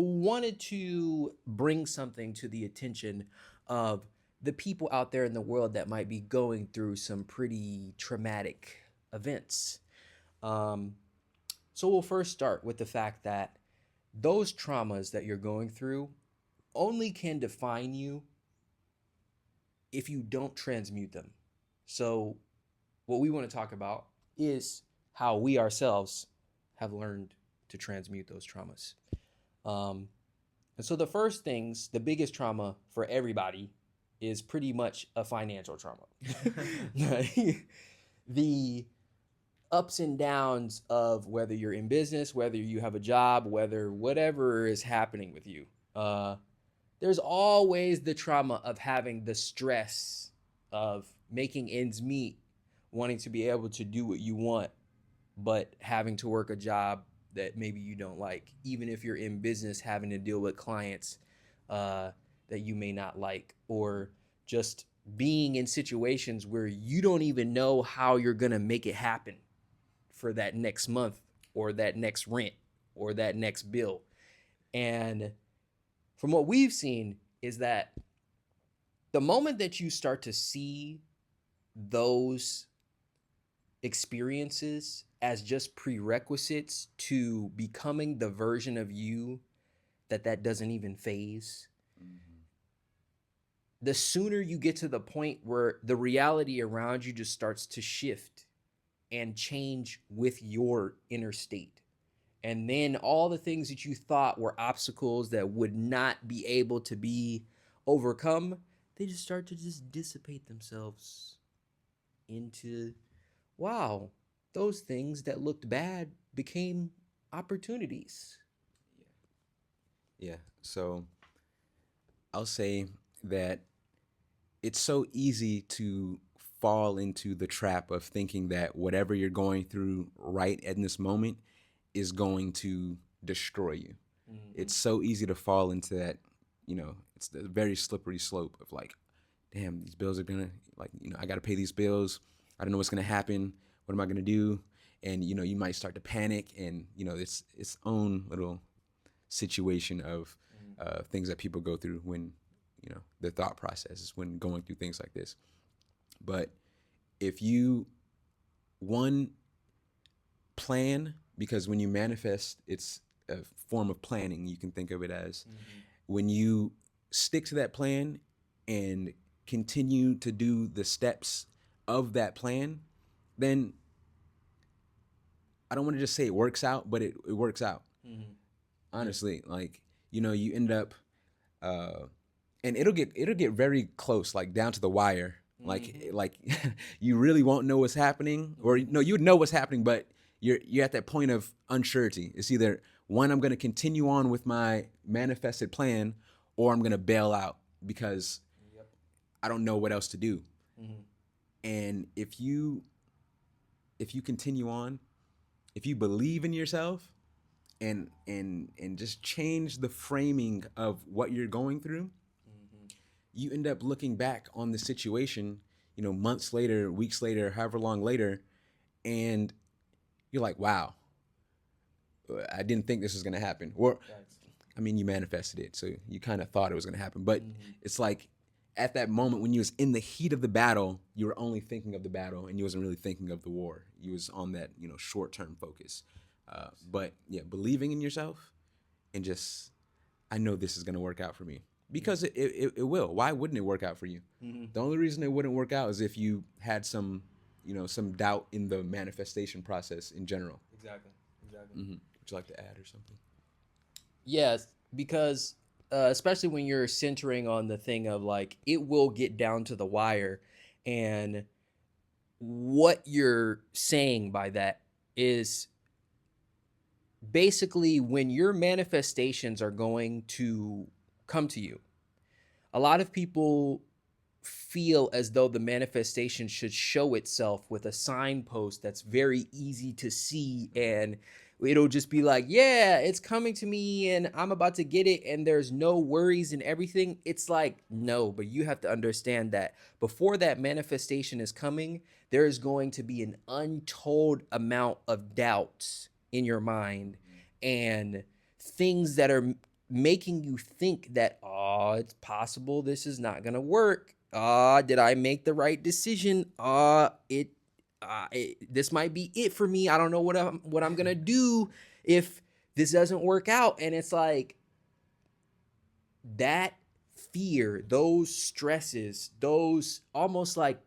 wanted to bring something to the attention of the people out there in the world that might be going through some pretty traumatic events. Um, so we'll first start with the fact that those traumas that you're going through only can define you if you don't transmute them. So, what we want to talk about is how we ourselves have learned to transmute those traumas. Um, and so, the biggest trauma for everybody is pretty much a financial trauma. The ups and downs of whether you're in business, whether you have a job, whether whatever is happening with you. There's always the trauma of having the stress of making ends meet, wanting to be able to do what you want, but having to work a job that maybe you don't like. Even if you're in business, having to deal with clients that you may not like, or just being in situations where you don't even know how you're going to make it happen for that next month or that next rent or that next bill. And from what we've seen is that the moment that you start to see those experiences as just prerequisites to becoming the version of you that doesn't even phase, the sooner you get to the point where the reality around you just starts to shift and change with your inner state. And then all the things that you thought were obstacles that would not be able to be overcome, they just start to just dissipate themselves into, wow, those things that looked bad became opportunities. Yeah. So I'll say that it's so easy to fall into the trap of thinking that whatever you're going through right in this moment is going to destroy you. Mm-hmm. It's so easy to fall into that, it's the very slippery slope of like, damn, these bills are gonna, like, I gotta pay these bills. I don't know what's gonna happen. What am I gonna do? And, you might start to panic, and, it's its own little situation of things that people go through when, their thought process is when going through things like this. But if you, one, plan, because when you manifest, it's a form of planning. You can think of it as when you stick to that plan and continue to do the steps of that plan, then I don't want to just say it works out, but it works out. Mm-hmm. Honestly, like, you end up, and it'll get very close, like down to the wire. Like you really won't know what's happening, or no, you would know what's happening, but you're at that point of uncertainty. It's either one, I'm going to continue on with my manifested plan, or I'm going to bail out because I don't know what else to do. Mm-hmm. And if you continue on, if you believe in yourself and just change the framing of what you're going through, you end up looking back on the situation, months later, weeks later, however long later, and you're like, wow, I didn't think this was going to happen. Or, I mean, you manifested it, so you kind of thought it was going to happen. But it's like at that moment when you was in the heat of the battle, you were only thinking of the battle, and you wasn't really thinking of the war. You was on that, short-term focus. But yeah, believing in yourself and just, I know this is going to work out for me. Because it will. Why wouldn't it work out for you? Mm-hmm. The only reason it wouldn't work out is if you had some doubt in the manifestation process in general. Exactly. Mm-hmm. Would you like to add or something? Yes, because especially when you're centering on the thing of like, it will get down to the wire, and what you're saying by that is basically when your manifestations are going to come to you. A lot of people feel as though the manifestation should show itself with a signpost that's very easy to see, and it'll just be like, yeah, it's coming to me and I'm about to get it, and there's no worries and everything. It's like, no, but you have to understand that before that manifestation is coming, there is going to be an untold amount of doubts in your mind and things that are making you think that, oh, it's possible this is not gonna work. Did I make the right decision? This might be it for me. I don't know what I'm gonna do if this doesn't work out. And it's like that fear, those stresses, those almost like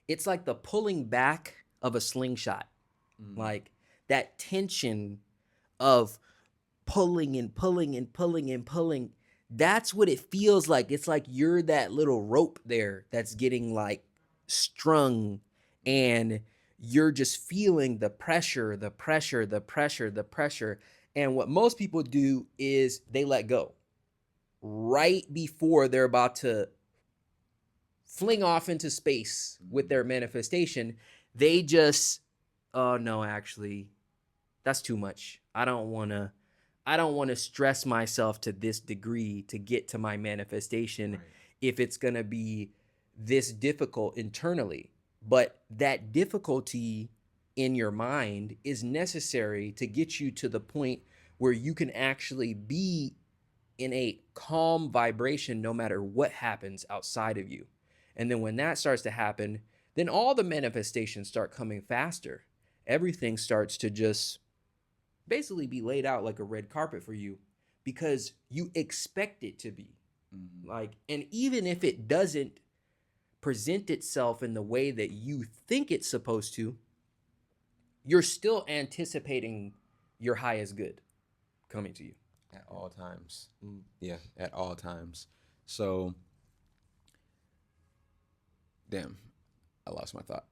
it's like the pulling back of a slingshot, like that tension of pulling and pulling and pulling and pulling. That's what it feels like. It's like you're that little rope there that's getting like strung, and you're just feeling the pressure, the pressure, the pressure, the pressure. And what most people do is they let go right before they're about to fling off into space with their manifestation. They just, oh no, actually, that's too much. I don't want to stress myself to this degree to get to my manifestation, Right. if it's going to be this difficult internally. But that difficulty in your mind is necessary to get you to the point where you can actually be in a calm vibration no matter what happens outside of you. And then when that starts to happen, then all the manifestations start coming faster. Everything starts to just basically be laid out like a red carpet for you, because you expect it to be. Like, and even if it doesn't present itself in the way that you think it's supposed to, you're still anticipating your highest good coming to you. At all times. Mm. Yeah, at all times. So, damn, I lost my thought.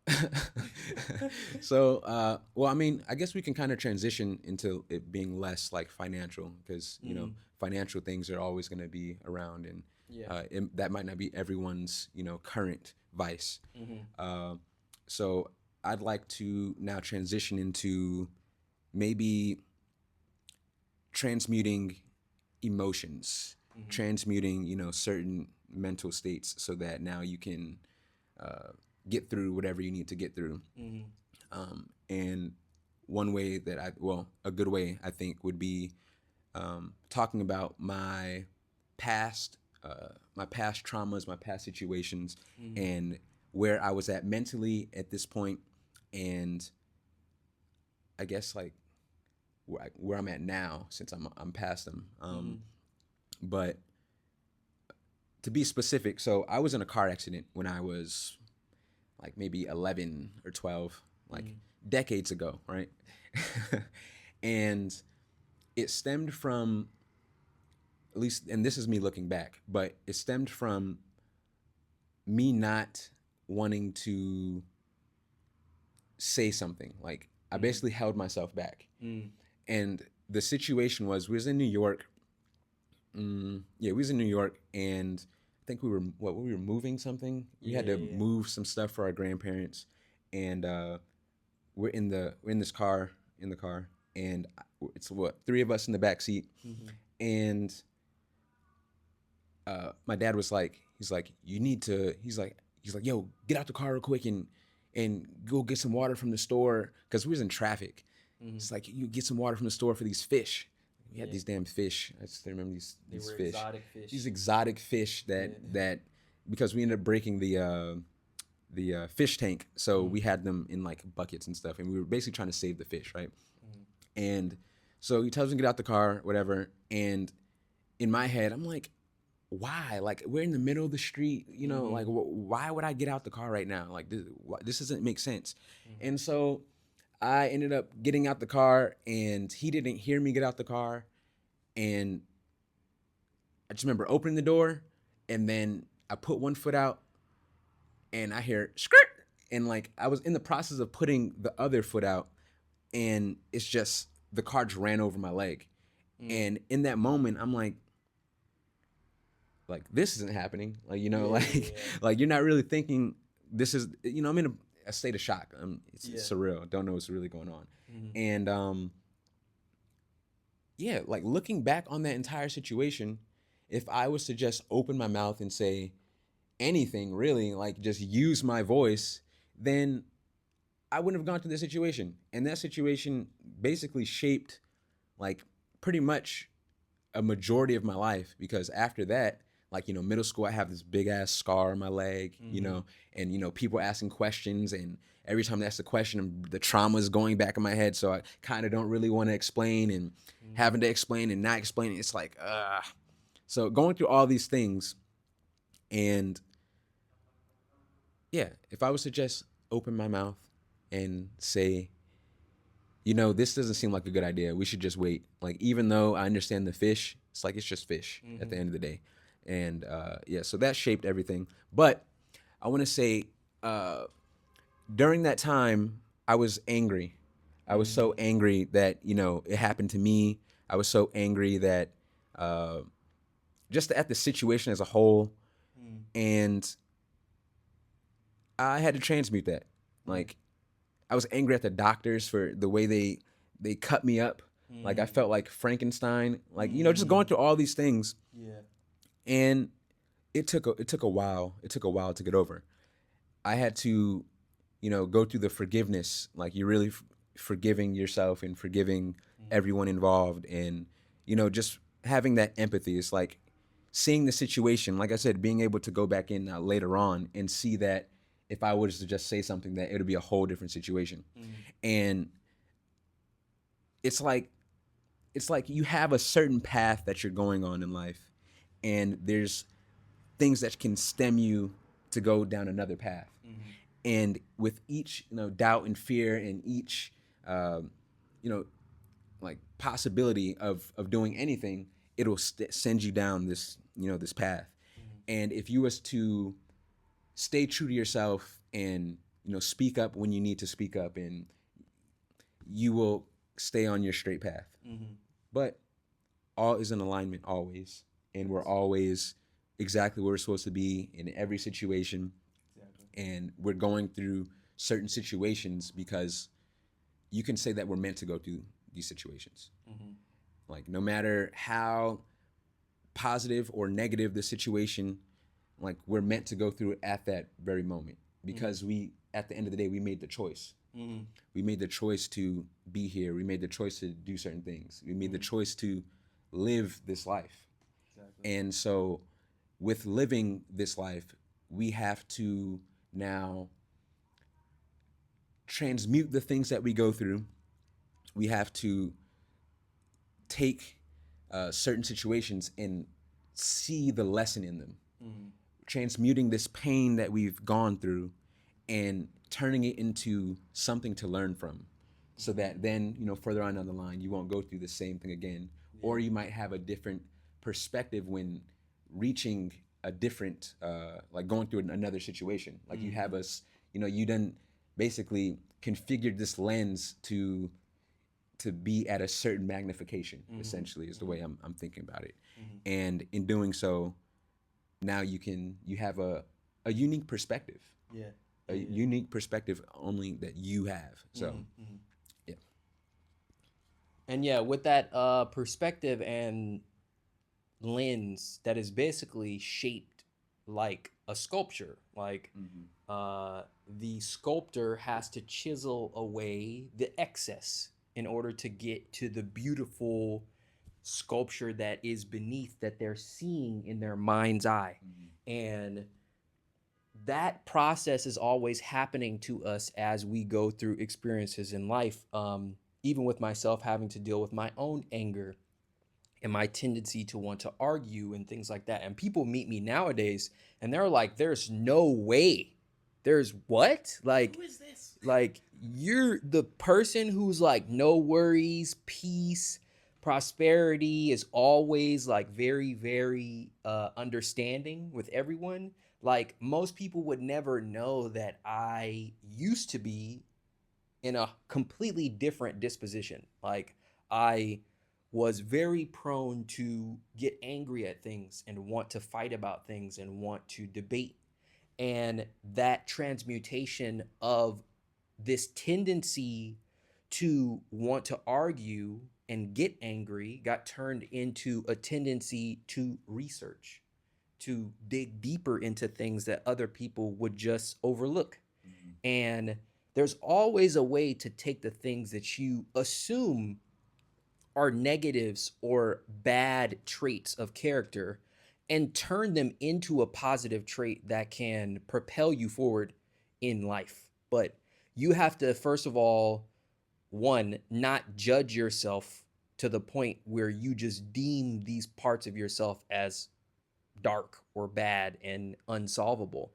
So, well, I mean, I guess we can kind of transition into it being less like financial, because you know, financial things are always going to be around, and Yeah. that might not be everyone's current vice. So, I'd like to now transition into maybe transmuting emotions, transmuting certain mental states, so that now you can get through whatever you need to get through. And one way that a good way I think would be talking about my past traumas, my past situations, and where I was at mentally at this point, and I guess like where I'm at now, since I'm past them. But to be specific, so I was in a car accident when I was like maybe 11 or 12, like decades ago, right? And it stemmed from, at least, and this is me looking back, but it stemmed from me not wanting to say something. Like, I basically held myself back. And the situation was, we was in New York. Yeah, we was in New York, and I think we were moving something. We had to move some stuff for our grandparents, and we're in the car, and it's three of us in the back seat, and my dad was like, he's like, you need to, he's like, yo, get out the car real quick and go get some water from the store, because we was in traffic. It's like, you get some water from the store for these fish. We had these damn fish. I just remember these were fish. exotic fish. These exotic fish that because we ended up breaking the fish tank, so we had them in like buckets and stuff, and we were basically trying to save the fish, right? And so he tells me to get out the car, whatever, and in my head, I'm like, why? Like, we're in the middle of the street, like, why would I get out the car right now? Like, this doesn't make sense. And so I ended up getting out the car, and he didn't hear me get out the car. And I just remember opening the door, and then I put one foot out, and I hear skirt. And like, I was in the process of putting the other foot out, and it's just, the car just ran over my leg. And in that moment, I'm like, this isn't happening. Like, like, you're not really thinking this is, I'm in a state of shock. It's surreal. Don't know what's really going on. And yeah, like, looking back on that entire situation, if I was to just open my mouth and say anything, really, like, just use my voice, then I wouldn't have gone through this situation. And that situation basically shaped, like, pretty much a majority of my life, because after that, like, middle school, I have this big ass scar on my leg, and, people asking questions, and every time they ask a question, the trauma is going back in my head. So I kind of don't really want to explain, and having to explain and not explaining. It's like, so going through all these things. And yeah, if I was to just open my mouth and say, this doesn't seem like a good idea. We should just wait. Like, even though I understand the fish, it's like, it's just fish at the end of the day. And yeah, so that shaped everything. But I want to say, during that time, I was angry. I was so angry that, it happened to me. I was so angry that just at the situation as a whole. And I had to transmute that. Like, I was angry at the doctors for the way they cut me up. Like, I felt like Frankenstein. Like, just going through all these things. Yeah. And it took a while. It took a while to get over. I had to, go through the forgiveness. Like, you're really forgiving yourself and forgiving everyone involved, and just having that empathy. It's like seeing the situation. Like I said, being able to go back in later on and see that if I was to just say something, that it would be a whole different situation. And it's like you have a certain path that you're going on in life, and there's things that can stem you to go down another path. And with each doubt and fear, and each you know like possibility of doing anything, it'll send you down this path. And if you was to stay true to yourself and speak up when you need to speak up, and you will stay on your straight path. But all is in alignment always, and we're always exactly where we're supposed to be in every situation. And we're going through certain situations because you can say that we're meant to go through these situations. Like, no matter how positive or negative the situation, like, we're meant to go through it at that very moment, because we, at the end of the day, we made the choice. We made the choice to be here. We made the choice to do certain things. We made the choice to live this life. And so with living this life, we have to now transmute the things that we go through. We have to take certain situations and see the lesson in them, transmuting this pain that we've gone through and turning it into something to learn from, so that then, further on down the line, you won't go through the same thing again. Or you might have a different perspective when reaching a different, like going through another situation. Like, you have us, you done basically configured this lens to be at a certain magnification, essentially, is the way I'm thinking about it. And in doing so, now you have a unique perspective. A unique perspective only that you have. So, yeah. And yeah, with that perspective and lens that is basically shaped like a sculpture. Like the sculptor has to chisel away the excess in order to get to the beautiful sculpture that is beneath, that they're seeing in their mind's eye. And that process is always happening to us as we go through experiences in life. Even with myself having to deal with my own anger and my tendency to want to argue and things like that. And people meet me nowadays and they're like, there's no way. There's what? Like, Who is this? like, you're the person who's like, no worries, peace, prosperity, is always like very, very understanding with everyone. Like, most people would never know that I used to be in a completely different disposition. Like, I was very prone to get angry at things and want to fight about things and want to debate. And that transmutation of this tendency to want to argue and get angry got turned into a tendency to research, to dig deeper into things that other people would just overlook. And there's always a way to take the things that you assume are negatives or bad traits of character and turn them into a positive trait that can propel you forward in life. But you have to, first of all, one, not judge yourself to the point where you just deem these parts of yourself as dark or bad and unsolvable.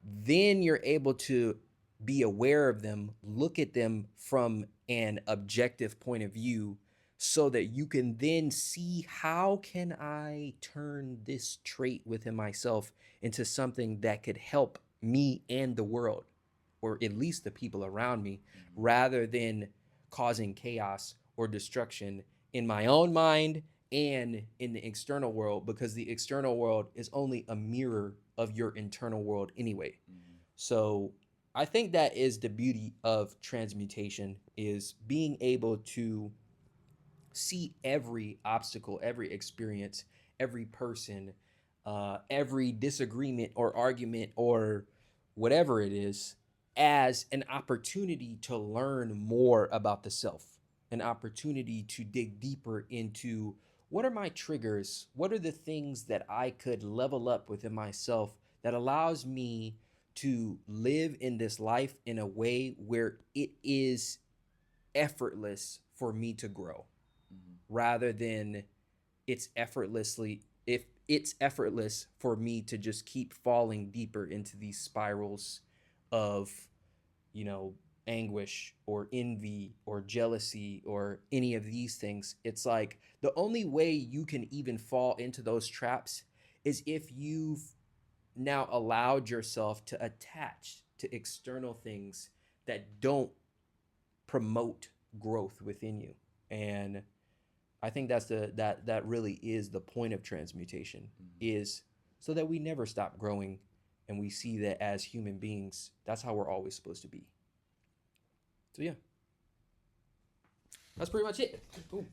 Then you're able to be aware of them, look at them from an objective point of view so that you can then see how can I turn this trait within myself into something that could help me and the world, or at least the people around me, rather than causing chaos or destruction in my own mind and in the external world, because the external world is only a mirror of your internal world anyway. So I think that is the beauty of transmutation, is being able to see every obstacle, every experience, every person, every disagreement or argument or whatever it is as an opportunity to learn more about the self, an opportunity to dig deeper into what are my triggers, what are the things that I could level up within myself that allows me to live in this life in a way where it is effortless for me to grow, rather than if it's effortless for me to just keep falling deeper into these spirals of, you know, anguish or envy or jealousy or any of these things. It's like the only way you can even fall into those traps is if you've now allowed yourself to attach to external things that don't promote growth within you. And I think that's that really is the point of transmutation, is so that we never stop growing and we see that as human beings, that's how we're always supposed to be. So yeah, that's pretty much it. Cool.